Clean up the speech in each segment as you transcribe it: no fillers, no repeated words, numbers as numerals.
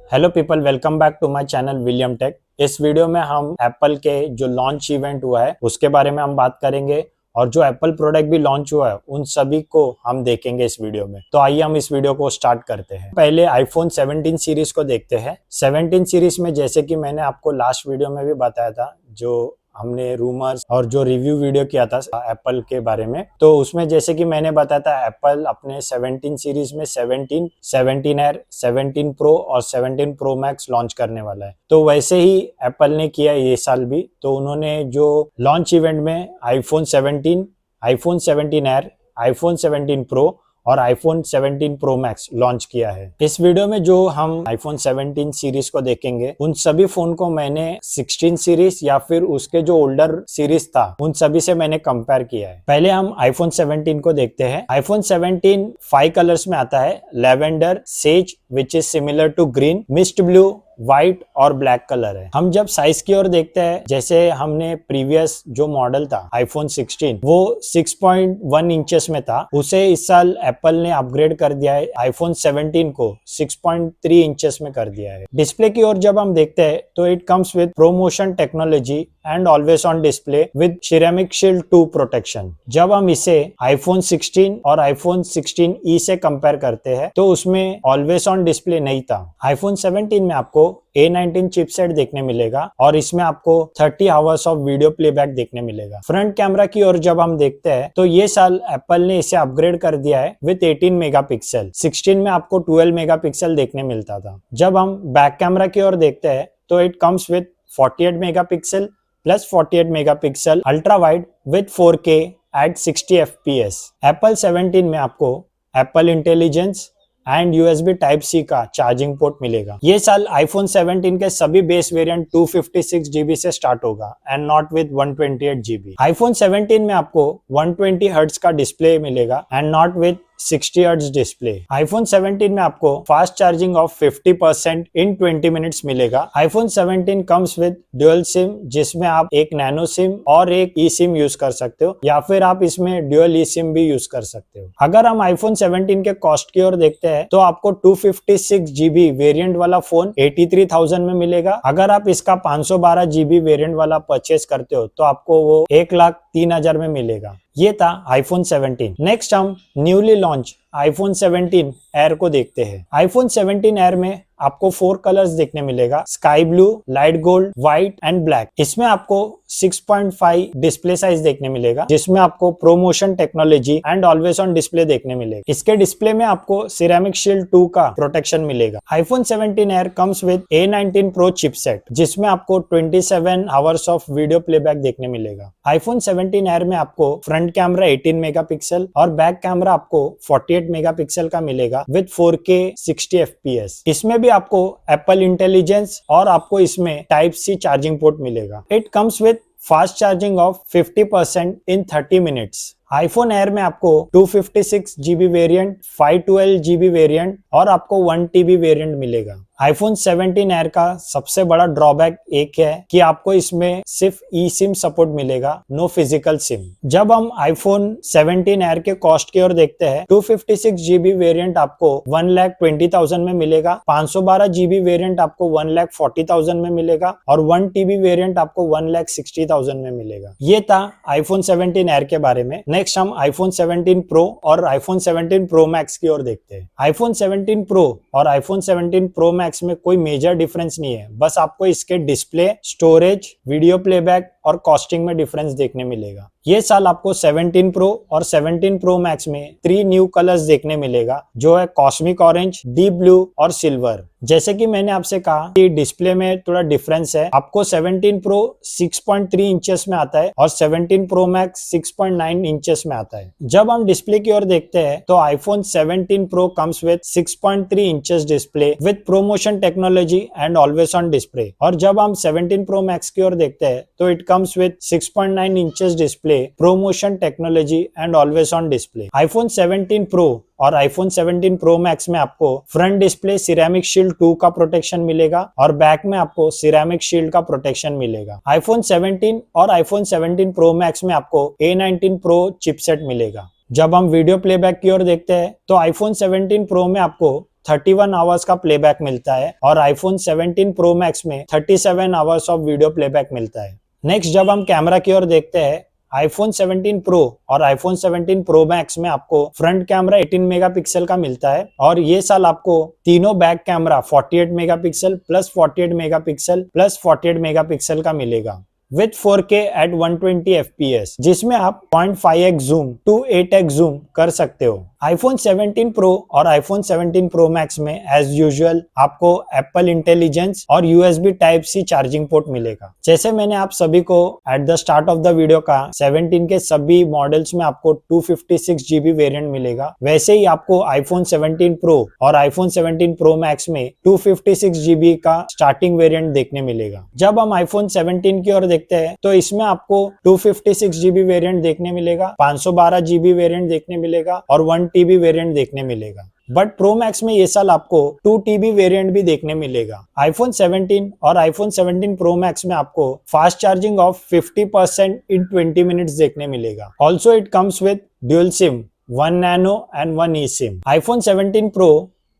Hello people, welcome back to my channel William Tech. इस video में हम Apple के जो लॉन्च इवेंट हुआ है उसके बारे में हम बात करेंगे और जो एप्पल प्रोडक्ट भी लॉन्च हुआ है उन सभी को हम देखेंगे इस वीडियो में। तो आइए हम इस वीडियो को स्टार्ट करते हैं। पहले आईफोन 17 सीरीज को देखते हैं। 17 सीरीज में जैसे कि मैंने आपको लास्ट वीडियो में भी बताया था, जो हमने रूमर्स और जो रिव्यू वीडियो किया था एप्पल के बारे में, तो उसमें जैसे कि मैंने बताया था एप्पल अपने 17 सीरीज में 17, 17 एयर, 17 प्रो और 17 प्रो मैक्स लॉन्च करने वाला है। तो वैसे ही एप्पल ने किया ये साल भी। तो उन्होंने जो लॉन्च इवेंट में iPhone 17, iPhone 17 air, iPhone 17 pro और आईफोन 17 प्रो मैक्स लॉन्च किया है। इस वीडियो में जो हम आईफोन 17 सीरीज को देखेंगे उन सभी फोन को मैंने 16 सीरीज या फिर उसके जो ओल्डर सीरीज था उन सभी से मैंने कंपेयर किया है। पहले हम आईफोन 17 को देखते हैं। आईफोन 17 5 कलर्स में आता है, lavender, sage which is similar to green, mist blue, white और ब्लैक कलर है। हम जब साइज की ओर देखते हैं, जैसे हमने प्रीवियस जो मॉडल था आईफोन 16 वो 6.1 इंचेस में था, उसे इस साल एप्पल ने अपग्रेड कर दिया है, आईफोन 17 को 6.3 इंचेस में कर दिया है। डिस्प्ले की ओर जब हम देखते हैं तो it comes with promotion technology and always on display with ceramic shield 2 protection. जब हम इसे आईफोन 16 और आईफोन 16e से कंपेयर करते हैं तो उसमें ऑलवेज ऑन डिस्प्ले नहीं था। आईफोन 17 में आपको A19 चिपसेट देखने मिलेगा और इसमें आपको 30 आवर्स ऑफ वीडियो प्लेबैक देखने मिलेगा। फ्रंट कैमरा की ओर जब हम देखते हैं तो ये साल एप्पल ने इसे अपग्रेड कर दिया है विद 18 मेगापिक्सल। 16 में आपको 12 मेगापिक्सल देखने मिलता था। जब हम बैक कैमरा की ओर देखते हैं तो it comes with 48 megapixel plus 48 megapixel ultra wide with 4K at 60 FPS। Apple 17 में आपको Apple Intelligence and USB type C का चार्जिंग पोर्ट मिलेगा। ये साल आईफोन 17 के सभी बेस वेरिएंट 256 GB से स्टार्ट होगा and not with 128 GB। IPhone 17 में आपको 120 हर्ट्ज का डिस्प्ले मिलेगा and not with 60 hertz display. IPhone 17 में आपको fast charging of 50% in 20 minutes मिलेगा। IPhone 17 comes with dual SIM, जिसमें आप एक नैनो सिम और एक ई सिम यूज कर सकते हो या फिर आप इसमें ड्यूअल ई सिम भी यूज कर सकते हो। अगर हम आईफोन 17 के कॉस्ट की ओर देखते हैं तो आपको 256 GB वेरिएंट वाला फोन 83,000 में मिलेगा। अगर आप इसका 512 GB वेरिएंट वाला परचेस करते हो तो आपको वो 1,03,000 में मिलेगा। ये था आईफोन 17। नेक्स्ट हम न्यूली लॉन्च आईफोन 17 एयर को देखते हैं। आईफोन 17 एयर में आपको 4 कलर्स देखने मिलेगा, sky blue, light gold, white and black. इसमें आपको 6.5 डिस्प्ले साइज देखने मिलेगा, जिसमें आपको promotion technology and always on display देखने मिलेगा। इसके डिस्प्ले में आपको सिरेमिक शील्ड 2 का प्रोटेक्शन मिलेगा। IPhone 17 air comes with A19 pro chipset, जिसमें आपको 27 आवर्स ऑफ वीडियो प्लेबैक देखने मिलेगा। आईफोन 17 एयर में आपको फ्रंट कैमरा 18 मेगापिक्सल और बैक कैमरा आपको 48 मेगापिक्सल का मिलेगा विद 4K 60 FPS। इसमें भी आपको एप्पल इंटेलिजेंस और आपको इसमें टाइप C चार्जिंग पोर्ट मिलेगा। It comes with fast charging of 50% in 30 minutes. IPhone air में आपको 256 GB वेरिएंट, 512 GB वेरिएंट और आपको 1 TB वेरिएंट मिलेगा। आईफोन 17 एयर का सबसे बड़ा ड्रॉबैक एक है कि आपको इसमें सिर्फ ई सिम सपोर्ट मिलेगा, नो फिजिकल सिम। जब हम आईफोन 17 एयर के कॉस्ट की ओर देखते हैं, 256 GB वेरिएंट आपको 1,20,000 में मिलेगा, 512 GB वेरिएंट आपको 1,40,000 में मिलेगा और 1 TB वेरिएंट आपको 1,60,000 में मिलेगा। ये था आईफोन 17 एयर के बारे में। नेक्स्ट हम आईफोन 17 प्रो और आईफोन 17 प्रो मैक्स की ओर देखते हैं। आईफोन 17 प्रो और आईफोन 17 प्रो मैक्स में कोई मेजर डिफरेंस नहीं है, बस आपको इसके डिस्प्ले, स्टोरेज, वीडियो प्लेबैक और कॉस्टिंग में डिफरेंस देखने मिलेगा। ये साल आपको 17 प्रो और 17 प्रो मैक्स में 3 न्यू कलर्स देखने मिलेगा, जो है कॉस्मिक ऑरेंज, डीप ब्लू और सिल्वर। जैसे कि मैंने आपसे कहा कि डिस्प्ले में थोड़ा डिफरेंस है। आपको 17 प्रो 6.3 इंचेस में आता है और 17 प्रो मैक्स 6.9 इंचेस में आता है। जब हम डिस्प्ले की ओर देखते हैं तो iPhone 17 pro comes with 6.3 inches display with promotion technology and always on display. और जब हम 17 प्रो मैक्स की ओर देखते हैं तो it comes with 6.9 inches display, promotion technology and always on display. IPhone 17 pro और आईफोन 17 प्रो मैक्स में आपको फ्रंट डिस्प्ले सिरेमिक शील्ड 2 का प्रोटेक्शन मिलेगा और बैक में आपको सिरेमिक शील्ड का प्रोटेक्शन मिलेगा। आईफोन 17 और आईफोन 17 प्रो मैक्स में आपको A19 प्रो चिपसेट मिलेगा। जब हम वीडियो प्लेबैक की ओर देखते हैं तो आईफोन 17 प्रो में आपको 31 आवर्स का प्लेबैक मिलता है और आईफोन 17 प्रो मैक्स में 37 आवर्स ऑफ वीडियो प्लेबैक मिलता है। नेक्स्ट जब हम कैमरा की ओर देखते हैं, आईफोन 17 प्रो और आईफोन 17 प्रो मैक्स में आपको फ्रंट कैमरा 18 मेगापिक्सल का मिलता है और ये साल आपको तीनों back camera 48 megapixel plus 48 megapixel plus 48 megapixel का मिलेगा विथ 4K at 120 FPS, जिसमें आप 0.5x zoom to 8x zoom कर सकते हो। आईफोन 17 प्रो और आईफोन 17 प्रो मैक्स में एज यूजुअल आपको एप्पल इंटेलिजेंस और USB type C charging port मिलेगा। जैसे मैंने आप सभी को at the start of the video का 17 के सभी मॉडल्स में आपको 256 GB वेरिएंट मिलेगा, वैसे ही आपको आईफोन 17 प्रो और आईफोन 17 प्रो मैक्स में 256 GB का स्टार्टिंग वेरिएंट देखने मिलेगा। जब हम आईफोन 17 की ओर देखते हैं तो इसमें आपको 256 GB वेरिएंट देखने मिलेगा, 512 GB वेरिएंट देखने मिलेगा और 1 TB वेरिएंट देखने मिलेगा। बट प्रो मैक्स में ये साल आपको 2 TB वेरिएंट भी देखने मिलेगा। आईफोन 17 और आईफोन 17 प्रो मैक्स में आपको fast charging of 50% in 20 minutes देखने मिलेगा। Also it comes with dual SIM, 1 nano and 1 E SIM. IPhone 17 pro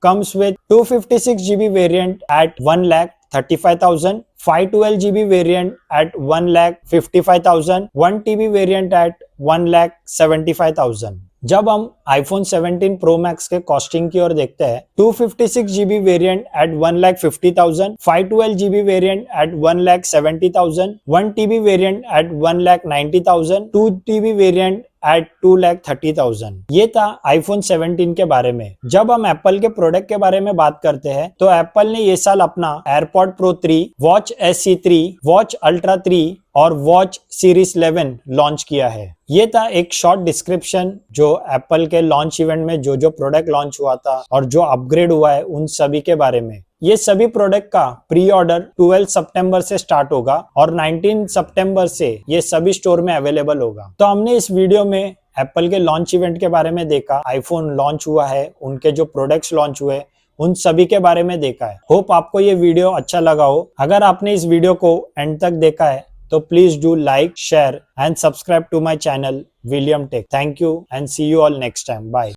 comes with 256 GB variant at 1,35,000, 512 GB variant at 1,55,000, 1 TB variant at 1,75,000। जब हम iPhone 17 Pro Max के costing की ओर देखते हैं, 256 GB variant at 1,50,000, 512 GB variant at 1,70,000, 1 TB variant at 1,90,000, 2 TB variant at 2,30,000। ये था iPhone 17 के बारे में। जब हम एप्पल के प्रोडक्ट के बारे में बात करते हैं तो एप्पल ने ये साल अपना AirPod pro 3, watch SE3, watch ultra 3 और वॉच सीरीज 11 लॉन्च किया है। ये था एक शॉर्ट डिस्क्रिप्शन जो एप्पल के लॉन्च इवेंट में जो जो प्रोडक्ट लॉन्च हुआ था और जो अपग्रेड हुआ है उन सभी के बारे में। ये सभी प्रोडक्ट का प्री ऑर्डर 12 सितंबर से स्टार्ट होगा और 19 सितंबर से ये सभी स्टोर में अवेलेबल होगा। तो हमने इस वीडियो में एप्पल के लॉन्च इवेंट के बारे में देखा, आईफोन लॉन्च हुआ है, उनके जो प्रोडक्ट्स लॉन्च हुए उन सभी के बारे में देखा है। होप आपको ये वीडियो अच्छा लगा हो। अगर आपने इस वीडियो को एंड तक देखा है तो please do like, share and subscribe to my channel William Tech. Thank you and see you all next time. Bye.